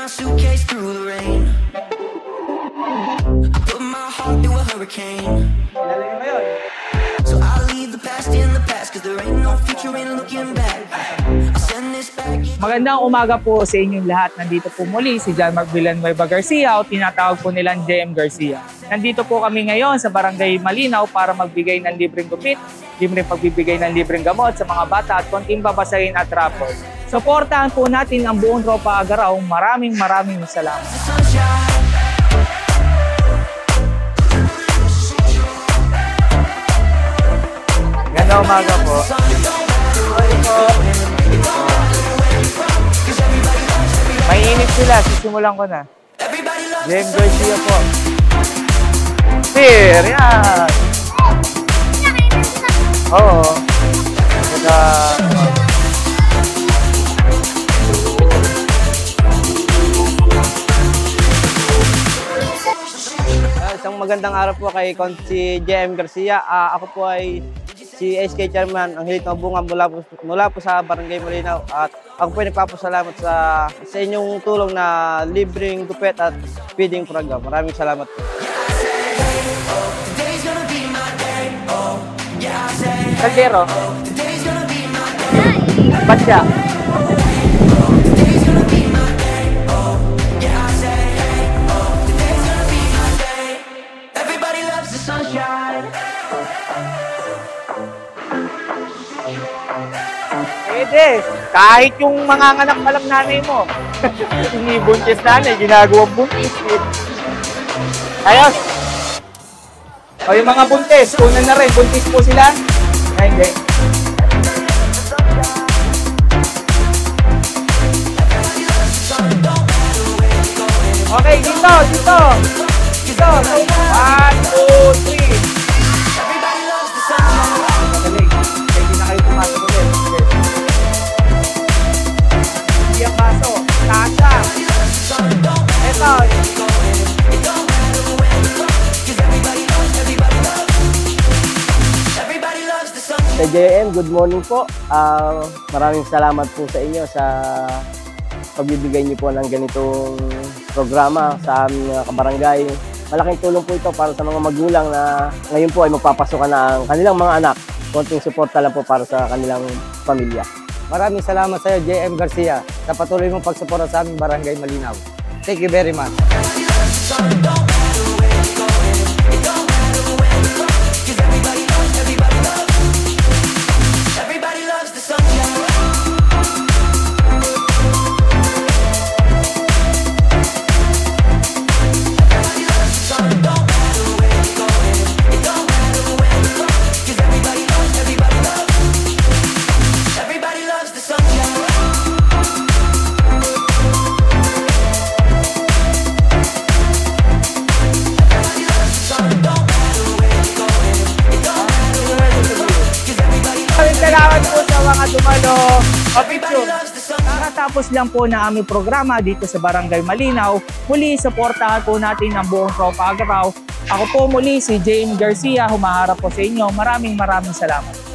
suitcase through the rain. I put my heart through a hurricane. So I'll leave the past in the past, cause there ain't no future in looking back. I'll send this back. Magandang umaga po sa inyong lahat. Nandito po muli si John Mark Villanueva Garcia o tinatawag po nilang JM Garcia. Nandito po kami ngayon sa Barangay Malinaw para magbigay ng libreng gupit, libreng pagbibigay ng libreng gamot sa mga bata at konting babasahin at rapor. Suportahan po natin ang buong Tropa Agaraw. Maraming salamat. Ganda umaga po. May init sila, sisimulan ko na. JM Garcia po. Sir, yan! Oo. Isang magandang araw po kay si JM Garcia. Ako po ay si SK Chairman ang Hilit ng Bunga mula po sa Barangay Malinaw. At ako po ay nagpapasalamat sa inyong tulong na libreng gupit at feeding program. Maraming salamat po. Kaldero. Ba't siya? Pwede. Kahit yung mga anak pa lang nanay mo. Hindi buntis nanay, ginagawang buntis. Ayos. O yung mga buntis, kunan na rin. Buntis po sila. Ay, hindi. Okay, dito. Dito. 1, 2, 3. Magaling. Pwede na kayo pumasok ulit. Hindi ang baso. Tasha. Ito. Sa JM, good morning po. Maraming salamat po sa inyo sa pagbibigay niyo po ng ganitong programa sa aming kabarangay. Malaking tulong po ito para sa mga magulang na ngayon po ay magpapasokan na ang kanilang mga anak. Konting suporta lang po para sa kanilang pamilya. Maraming salamat sa iyo, JM Garcia, sa patuloy mong pagsuporta sa aming Barangay Malinaw. Thank you very much. Salamat po sa mga dumalo. Nakatapos lang po na aming programa dito sa Barangay Malinaw. Muli, suportahan po natin ang buong Tropa Agaraw. Ako po muli si JM Garcia, humaharap po sa inyo. Maraming salamat.